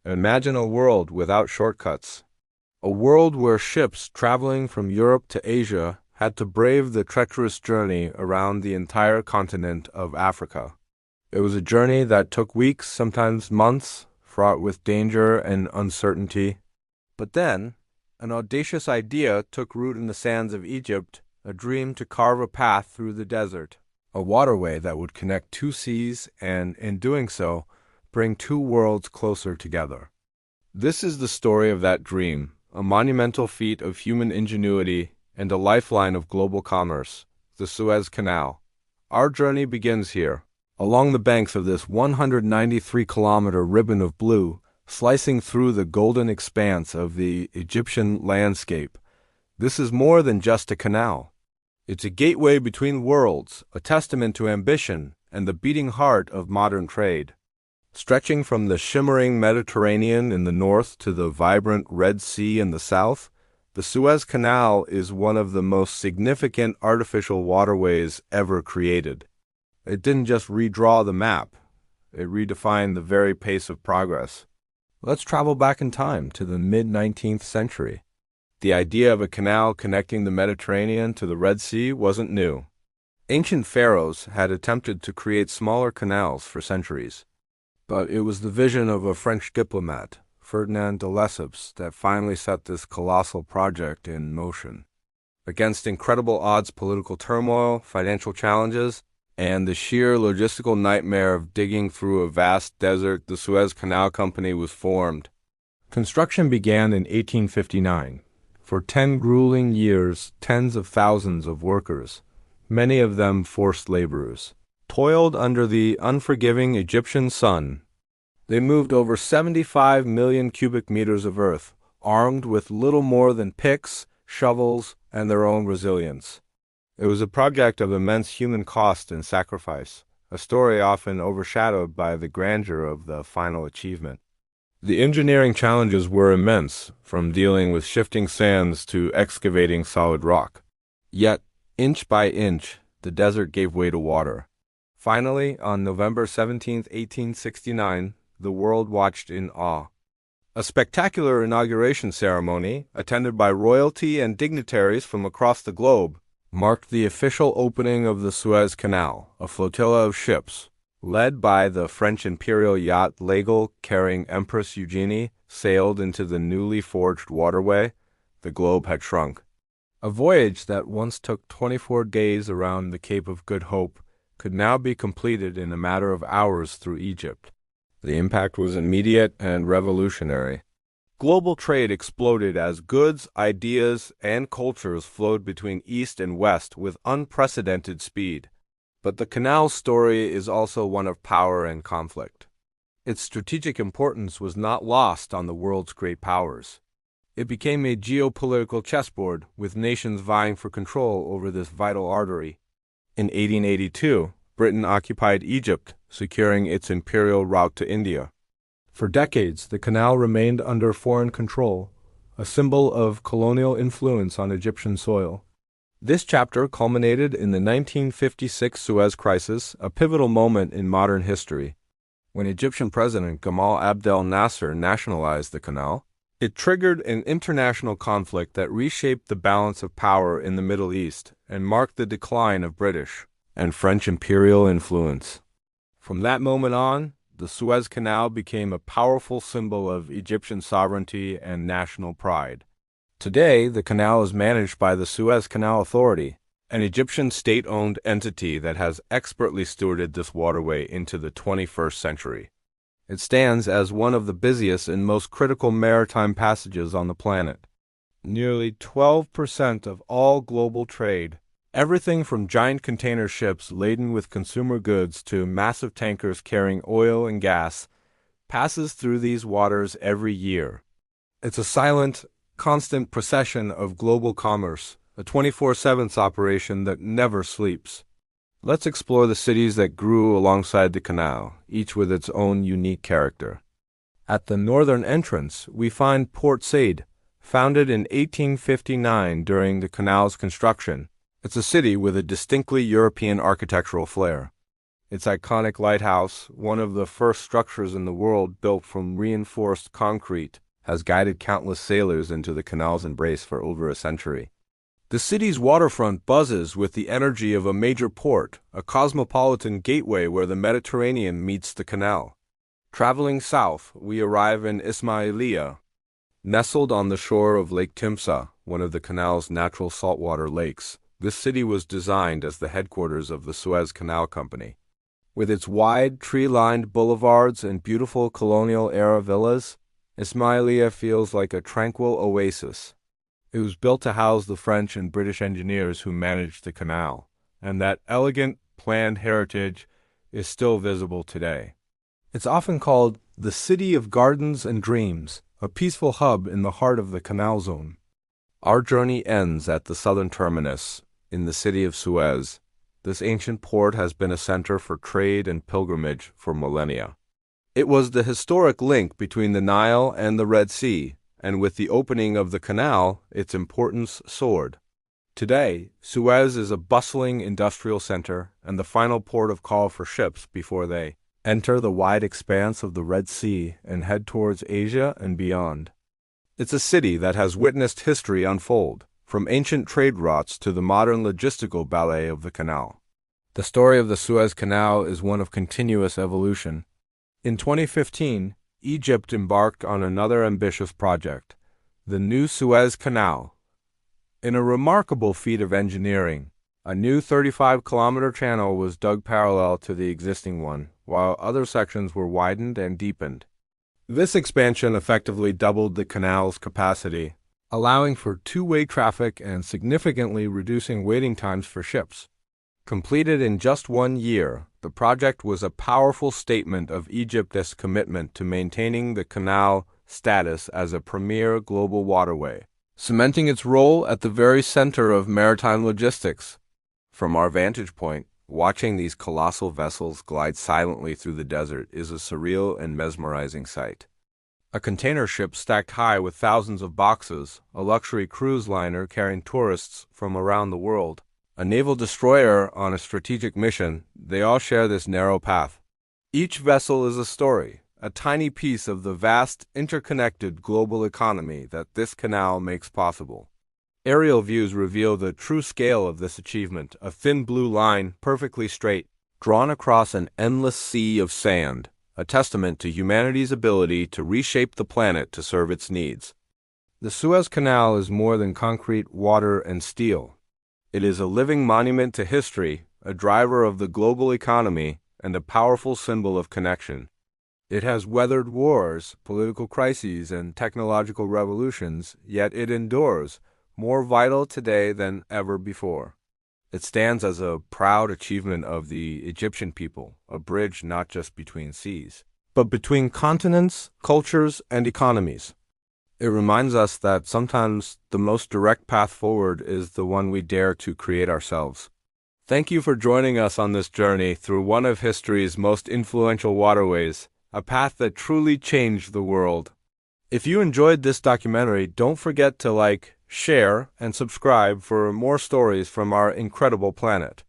Imagine a world without shortcuts. A world where ships traveling from Europe to Asia had to brave the treacherous journey around the entire continent of Africa. It was a journey that took weeks, sometimes months, fraught with danger and uncertainty. But then, an audacious idea took root in the sands of Egypt, a dream to carve a path through the desert, a waterway that would connect two seas and, in doing so, bring two worlds closer together. This is the story of that dream, a monumental feat of human ingenuity and a lifeline of global commerce, the Suez Canal. Our journey begins here, along the banks of this 193-kilometer ribbon of blue, slicing through the golden expanse of the Egyptian landscape. This is more than just a canal. It's a gateway between worlds, a testament to ambition and the beating heart of modern trade. Stretching from the shimmering Mediterranean in the north to the vibrant Red Sea in the south, the Suez Canal is one of the most significant artificial waterways ever created. It didn't just redraw the map, it redefined the very pace of progress. Let's travel back in time to the mid-19th century. The idea of a canal connecting the Mediterranean to the Red Sea wasn't new. Ancient pharaohs had attempted to create smaller canals for centuries. But it was the vision of a French diplomat, Ferdinand de Lesseps, that finally set this colossal project in motion. Against incredible odds, political turmoil, financial challenges, and the sheer logistical nightmare of digging through a vast desert, the Suez Canal Company was formed. Construction began in 1859. For 10 grueling years, tens of thousands of workers, many of them forced laborers, toiled under the unforgiving Egyptian sun. They moved over 75 million cubic meters of earth, armed with little more than picks, shovels, and their own resilience. It was a project of immense human cost and sacrifice, a story often overshadowed by the grandeur of the final achievement. The engineering challenges were immense, from dealing with shifting sands to excavating solid rock. Yet, inch by inch, the desert gave way to water. Finally, on November 17, 1869, the world watched in awe. A spectacular inauguration ceremony, attended by royalty and dignitaries from across the globe, marked the official opening of the Suez Canal, a flotilla of ships, led by the French imperial yacht L'Aigle carrying Empress Eugenie, sailed into the newly forged waterway. The globe had shrunk. A voyage that once took 24 days around the Cape of Good Hope could now be completed in a matter of hours through Egypt. The impact was immediate and revolutionary. Global trade exploded as goods, ideas, and cultures flowed between East and West with unprecedented speed. But the canal's story is also one of power and conflict. Its strategic importance was not lost on the world's great powers. It became a geopolitical chessboard, with nations vying for control over this vital artery. In 1882, Britain occupied Egypt, securing its imperial route to India. For decades, the canal remained under foreign control, a symbol of colonial influence on Egyptian soil. This chapter culminated in the 1956 Suez Crisis, a pivotal moment in modern history. When Egyptian President Gamal Abdel Nasser nationalized the canal, it triggered an international conflict that reshaped the balance of power in the Middle East and marked the decline of British and French imperial influence. From that moment on, the Suez Canal became a powerful symbol of Egyptian sovereignty and national pride. Today, the canal is managed by the Suez Canal Authority, an Egyptian state-owned entity that has expertly stewarded this waterway into the 21st century. It stands as one of the busiest and most critical maritime passages on the planet. Nearly 12% of all global trade, everything from giant container ships laden with consumer goods to massive tankers carrying oil and gas, passes through these waters every year. It's a silent, constant procession of global commerce, a 24/7 operation that never sleeps. Let's explore the cities that grew alongside the canal, each with its own unique character. At the northern entrance, we find Port Said, founded in 1859 during the canal's construction. It's a city with a distinctly European architectural flair. Its iconic lighthouse, one of the first structures in the world built from reinforced concrete, has guided countless sailors into the canal's embrace for over a century. The city's waterfront buzzes with the energy of a major port, a cosmopolitan gateway where the Mediterranean meets the canal. Traveling south, we arrive in Ismailia, nestled on the shore of Lake Timsah, one of the canal's natural saltwater lakes. This city was designed as the headquarters of the Suez Canal Company. With its wide, tree-lined boulevards and beautiful colonial-era villas, Ismailia feels like a tranquil oasis. It was built to house the French and British engineers who managed the canal, and that elegant, planned heritage is still visible today. It's often called the City of Gardens and Dreams, a peaceful hub in the heart of the canal zone. Our journey ends at the southern terminus, in the city of Suez. This ancient port has been a center for trade and pilgrimage for millennia. It was the historic link between the Nile and the Red Sea, and with the opening of the canal, its importance soared. Today, Suez is a bustling industrial center and the final port of call for ships before they enter the wide expanse of the Red Sea and head towards Asia and beyond. It's a city that has witnessed history unfold, from ancient trade routes to the modern logistical ballet of the canal. The story of the Suez Canal is one of continuous evolution. In 2015, Egypt embarked on another ambitious project, the new Suez Canal. In a remarkable feat of engineering, a new 35-kilometer channel was dug parallel to the existing one, while other sections were widened and deepened. This expansion effectively doubled the canal's capacity, allowing for two-way traffic and significantly reducing waiting times for ships. Completed in just 1 year, the project was a powerful statement of Egypt's commitment to maintaining the canal status as a premier global waterway, cementing its role at the very center of maritime logistics. From our vantage point, watching these colossal vessels glide silently through the desert is a surreal and mesmerizing sight. A container ship stacked high with thousands of boxes, a luxury cruise liner carrying tourists from around the world, a naval destroyer on a strategic mission, they all share this narrow path. Each vessel is a story, a tiny piece of the vast, interconnected global economy that this canal makes possible. Aerial views reveal the true scale of this achievement, a thin blue line, perfectly straight, drawn across an endless sea of sand, a testament to humanity's ability to reshape the planet to serve its needs. The Suez Canal is more than concrete, water, and steel. It is a living monument to history, a driver of the global economy, and a powerful symbol of connection. It has weathered wars, political crises, and technological revolutions, yet it endures, more vital today than ever before. It stands as a proud achievement of the Egyptian people, a bridge not just between seas, but between continents, cultures, and economies. It reminds us that sometimes the most direct path forward is the one we dare to create ourselves. Thank you for joining us on this journey through one of history's most influential waterways, a path that truly changed the world. If you enjoyed this documentary, don't forget to like, share, and subscribe for more stories from our incredible planet.